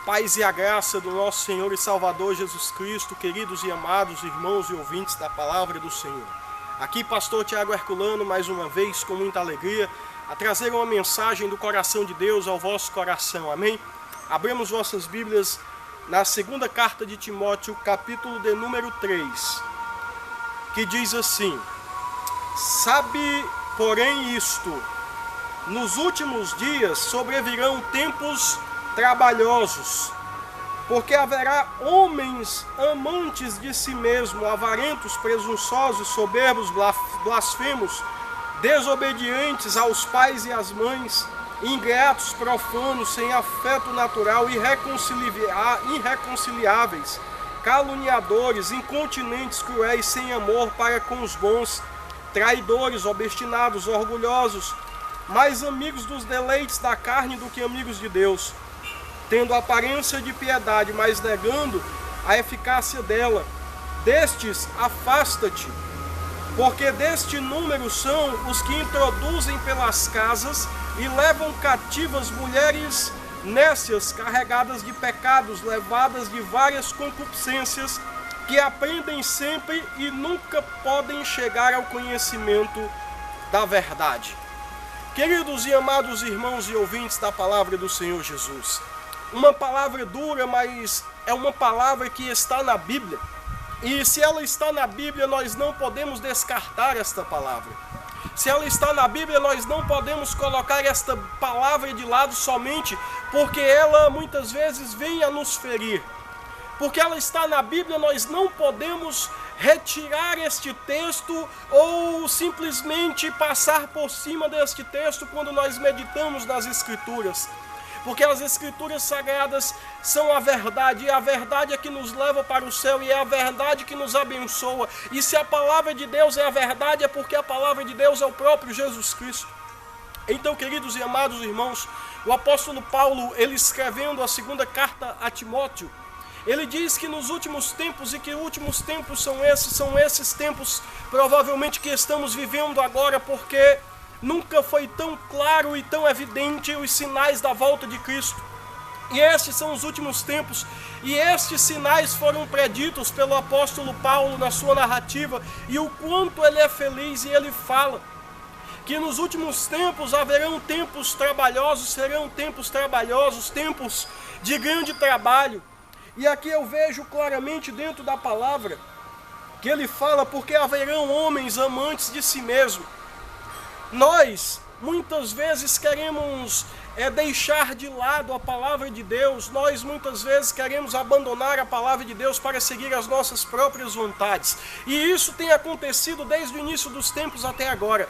paz e a graça do nosso Senhor e Salvador Jesus Cristo, queridos e amados irmãos e ouvintes da Palavra do Senhor. Aqui, pastor Tiago Herculano, mais uma vez, com muita alegria, a trazer uma mensagem do coração de Deus ao vosso coração, amém? Abramos vossas Bíblias na segunda carta de Timóteo, capítulo de número 3, que diz assim: Sabe, porém, isto, nos últimos dias sobrevirão tempos trabalhosos, porque haverá homens amantes de si mesmo, avarentos, presunçosos, soberbos, blasfemos, desobedientes aos pais e às mães, ingratos, profanos, sem afeto natural, irreconciliáveis, caluniadores, incontinentes, cruéis, sem amor para com os bons, traidores, obstinados, orgulhosos, mais amigos dos deleites da carne do que amigos de Deus, tendo aparência de piedade, mas negando a eficácia dela. Destes afasta-te, porque deste número são os que introduzem pelas casas e levam cativas mulheres nécias, carregadas de pecados, levadas de várias concupiscências, que aprendem sempre e nunca podem chegar ao conhecimento da verdade. Queridos e amados irmãos e ouvintes da Palavra do Senhor Jesus, uma palavra dura, mas é uma palavra que está na Bíblia. E se ela está na Bíblia, nós não podemos descartar esta palavra. Se ela está na Bíblia, nós não podemos colocar esta palavra de lado somente porque ela muitas vezes vem a nos ferir. Porque ela está na Bíblia, nós não podemos retirar este texto ou simplesmente passar por cima deste texto quando nós meditamos nas Escrituras. Porque as Escrituras Sagradas são a verdade, e a verdade é que nos leva para o céu, e é a verdade que nos abençoa. E se a palavra de Deus é a verdade, é porque a palavra de Deus é o próprio Jesus Cristo. Então, queridos e amados irmãos, o apóstolo Paulo, ele escrevendo a segunda carta a Timóteo, ele diz que nos últimos tempos, e que últimos tempos são esses tempos provavelmente que estamos vivendo agora, porque nunca foi tão claro e tão evidente os sinais da volta de Cristo. E estes são os últimos tempos, e estes sinais foram preditos pelo apóstolo Paulo na sua narrativa, e o quanto ele é feliz, e ele fala que nos últimos tempos haverão tempos trabalhosos, serão tempos trabalhosos, tempos de grande trabalho. E aqui eu vejo claramente dentro da palavra que ele fala porque haverão homens amantes de si mesmo. Nós, muitas vezes, queremos deixar de lado a palavra de Deus. Nós, muitas vezes, queremos abandonar a palavra de Deus para seguir as nossas próprias vontades. E isso tem acontecido desde o início dos tempos até agora.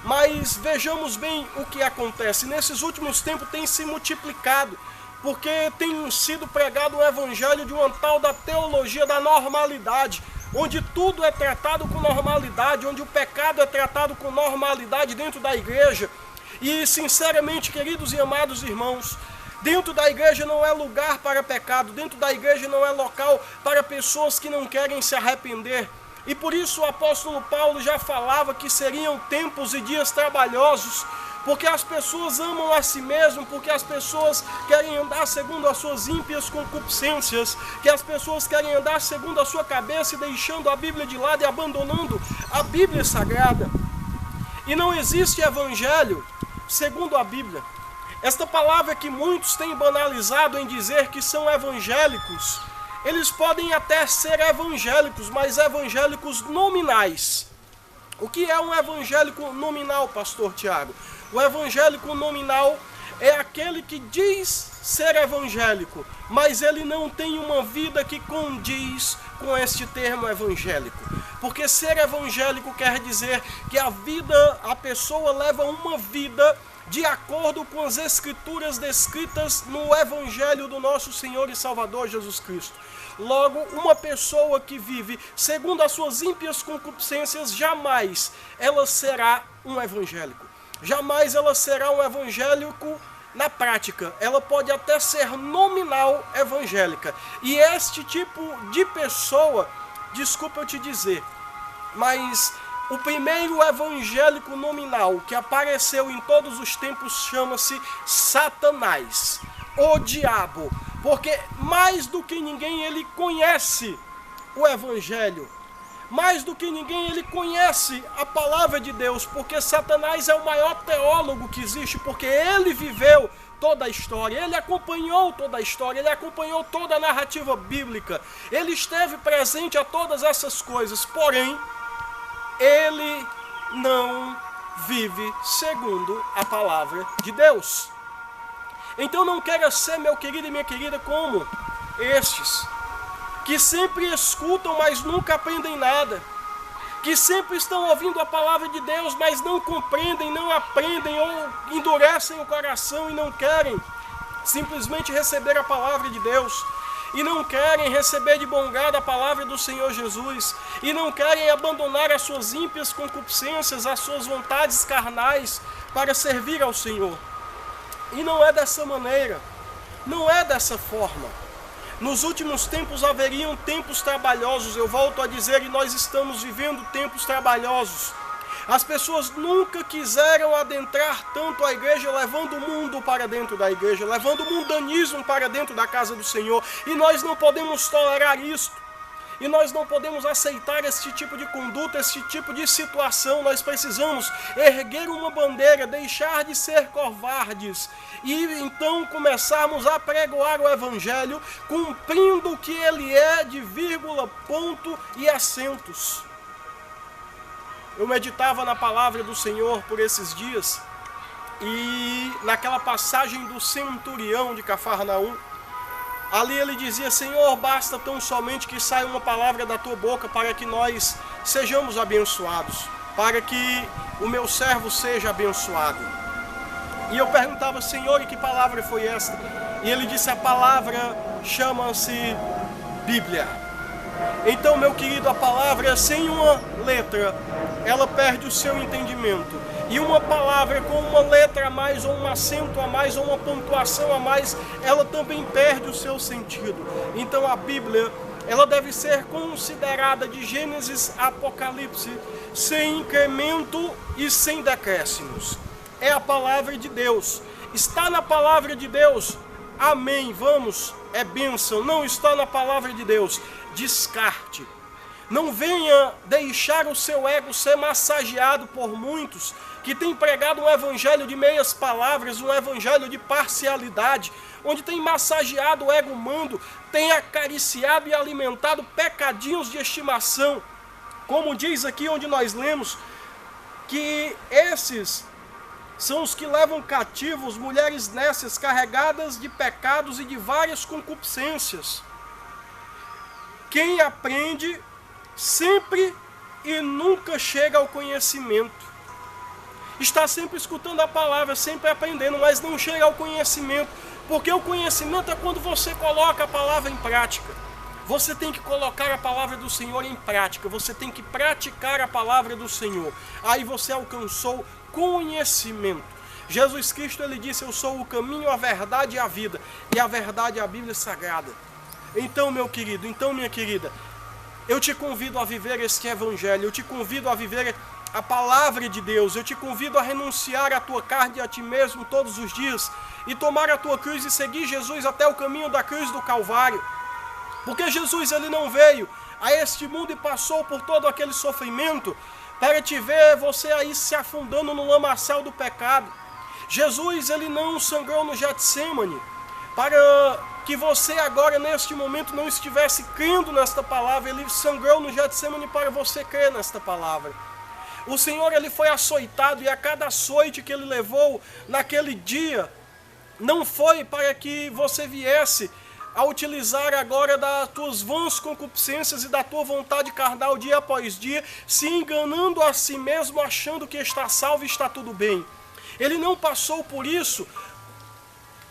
Mas vejamos bem o que acontece. Nesses últimos tempos tem se multiplicado, porque tem sido pregado um evangelho de uma tal da teologia da normalidade, onde tudo é tratado com normalidade, onde o pecado é tratado com normalidade dentro da igreja. E, sinceramente, queridos e amados irmãos, dentro da igreja não é lugar para pecado, dentro da igreja não é local para pessoas que não querem se arrepender. E por isso o apóstolo Paulo já falava que seriam tempos e dias trabalhosos, porque as pessoas amam a si mesmo, porque as pessoas querem andar segundo as suas ímpias concupiscências, que as pessoas querem andar segundo a sua cabeça e deixando a Bíblia de lado e abandonando a Bíblia Sagrada. E não existe evangelho segundo a Bíblia. Esta palavra que muitos têm banalizado em dizer que são evangélicos, eles podem até ser evangélicos, mas evangélicos nominais. O que é um evangélico nominal, pastor Tiago? O evangélico nominal é aquele que diz ser evangélico, mas ele não tem uma vida que condiz com este termo evangélico. Porque ser evangélico quer dizer que a pessoa leva uma vida de acordo com as Escrituras descritas no Evangelho do nosso Senhor e Salvador Jesus Cristo. Logo, uma pessoa que vive segundo as suas ímpias concupiscências, jamais ela será um evangélico. Jamais ela será um evangélico na prática. Ela pode até ser nominal evangélica. E este tipo de pessoa, desculpa eu te dizer, mas o primeiro evangélico nominal que apareceu em todos os tempos chama-se Satanás, o diabo. Porque mais do que ninguém ele conhece o Evangelho. Mais do que ninguém ele conhece a palavra de Deus, porque Satanás é o maior teólogo que existe, porque ele viveu toda a história, ele acompanhou toda a história, ele acompanhou toda a narrativa bíblica, ele esteve presente a todas essas coisas, porém, ele não vive segundo a palavra de Deus. Então não queira ser, meu querido e minha querida, como estes, que sempre escutam, mas nunca aprendem nada, que sempre estão ouvindo a palavra de Deus, mas não compreendem, não aprendem, ou endurecem o coração e não querem simplesmente receber a palavra de Deus, e não querem receber de bom grado a palavra do Senhor Jesus, e não querem abandonar as suas ímpias concupiscências, as suas vontades carnais, para servir ao Senhor. E não é dessa maneira, não é dessa forma. Nos últimos tempos haveriam tempos trabalhosos, eu volto a dizer, e nós estamos vivendo tempos trabalhosos. As pessoas nunca quiseram adentrar tanto a igreja, levando o mundo para dentro da igreja, levando o mundanismo para dentro da casa do Senhor. E nós não podemos tolerar isso. E nós não podemos aceitar esse tipo de conduta, esse tipo de situação. Nós precisamos erguer uma bandeira, deixar de ser covardes e então começarmos a pregoar o Evangelho, cumprindo o que ele é de vírgula, ponto e acentos. Eu meditava na palavra do Senhor por esses dias e naquela passagem do centurião de Cafarnaum, ali ele dizia: Senhor, basta tão somente que saia uma palavra da tua boca para que nós sejamos abençoados, para que o meu servo seja abençoado. E eu perguntava: Senhor, e que palavra foi esta? E ele disse: a palavra chama-se Bíblia. Então, meu querido, a palavra sem uma letra, ela perde o seu entendimento. E uma palavra com uma letra a mais, ou um acento a mais, ou uma pontuação a mais, ela também perde o seu sentido. Então a Bíblia, ela deve ser considerada de Gênesis a Apocalipse, sem incremento e sem decréscimos. É a palavra de Deus. Está na palavra de Deus? Amém, vamos, é bênção. Não está na palavra de Deus? Descarte. Não venha deixar o seu ego ser massageado por muitos que têm pregado um evangelho de meias palavras, um evangelho de parcialidade, onde tem massageado o ego humano, tem acariciado e alimentado pecadinhos de estimação. Como diz aqui onde nós lemos, que esses são os que levam cativos mulheres nécias, carregadas de pecados e de várias concupiscências. Quem aprende sempre e nunca chega ao conhecimento. Está sempre escutando a palavra, sempre aprendendo, mas não chega ao conhecimento. Porque o conhecimento é quando você coloca a palavra em prática. Você tem que colocar a palavra do Senhor em prática. Você tem que praticar a palavra do Senhor. Aí você alcançou conhecimento. Jesus Cristo, ele disse: eu sou o caminho, a verdade e a vida. E a verdade é a Bíblia Sagrada. Então, meu querido, então, minha querida, eu te convido a viver este evangelho, eu te convido a viver a palavra de Deus, eu te convido a renunciar à tua carne e a ti mesmo todos os dias e tomar a tua cruz e seguir Jesus até o caminho da cruz do Calvário. Porque Jesus, ele não veio a este mundo e passou por todo aquele sofrimento para te ver você aí se afundando no lamaçal do pecado. Jesus, ele não sangrou no Getsêmani para que você agora, neste momento, não estivesse crendo nesta palavra. Ele sangrou no Getsêmani para você crer nesta palavra. O Senhor, ele foi açoitado, e a cada açoite que ele levou naquele dia, não foi para que você viesse a utilizar agora das tuas vãs concupiscências e da tua vontade carnal dia após dia, se enganando a si mesmo, achando que está salvo e está tudo bem. Ele não passou por isso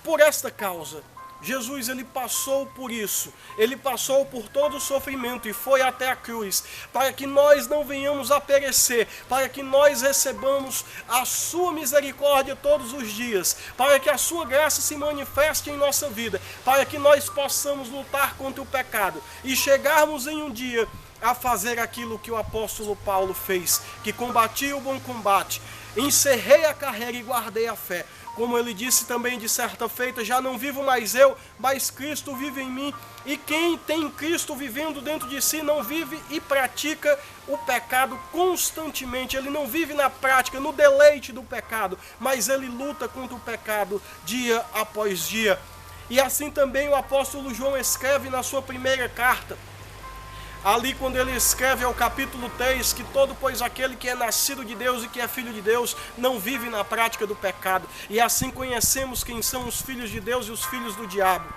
por esta causa. Jesus, ele passou por isso, ele passou por todo o sofrimento e foi até a cruz, para que nós não venhamos a perecer, para que nós recebamos a sua misericórdia todos os dias, para que a sua graça se manifeste em nossa vida, para que nós possamos lutar contra o pecado e chegarmos em um dia a fazer aquilo que o apóstolo Paulo fez, que combati o bom combate, encerrei a carreira e guardei a fé. como ele disse também de certa feita, já não vivo mais eu, mas Cristo vive em mim. E quem tem Cristo vivendo dentro de si não vive e pratica o pecado constantemente. Ele não vive na prática, no deleite do pecado, mas ele luta contra o pecado dia após dia. E assim também o apóstolo João escreve na sua primeira carta, ali quando ele escreve ao capítulo 3, que todo, pois, aquele que é nascido de Deus e que é filho de Deus, não vive na prática do pecado. E assim conhecemos quem são os filhos de Deus e os filhos do diabo.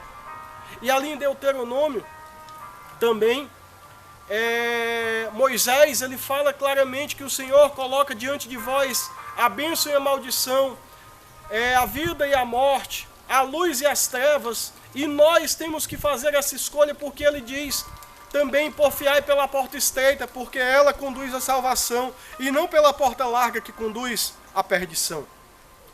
E ali em Deuteronômio, também, Moisés, ele fala claramente que o Senhor coloca diante de vós a bênção e a maldição, a vida e a morte, a luz e as trevas, e nós temos que fazer essa escolha, porque ele diz também: porfiai pela porta estreita, porque ela conduz à salvação, e não pela porta larga que conduz à perdição.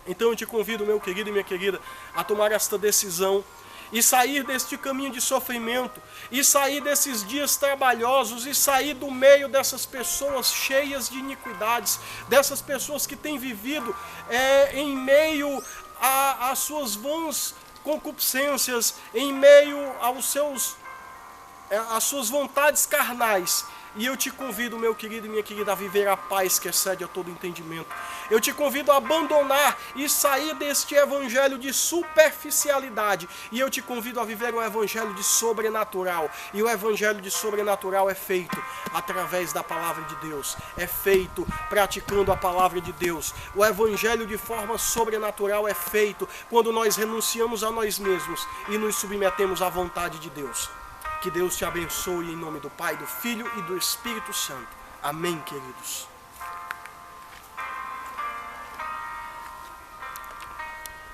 Então eu te convido, meu querido e minha querida, a tomar esta decisão e sair deste caminho de sofrimento, e sair desses dias trabalhosos, e sair do meio dessas pessoas cheias de iniquidades, dessas pessoas que têm vivido em meio às suas vãs concupiscências, em meio às suas vontades carnais. E eu te convido, meu querido e minha querida, a viver a paz que excede a todo entendimento. Eu te convido a abandonar e sair deste evangelho de superficialidade. E eu te convido a viver o evangelho de sobrenatural. E o evangelho de sobrenatural é feito através da palavra de Deus. É feito praticando a palavra de Deus. O evangelho de forma sobrenatural é feito quando nós renunciamos a nós mesmos e nos submetemos à vontade de Deus. Que Deus te abençoe em nome do Pai, do Filho e do Espírito Santo. Amém, queridos.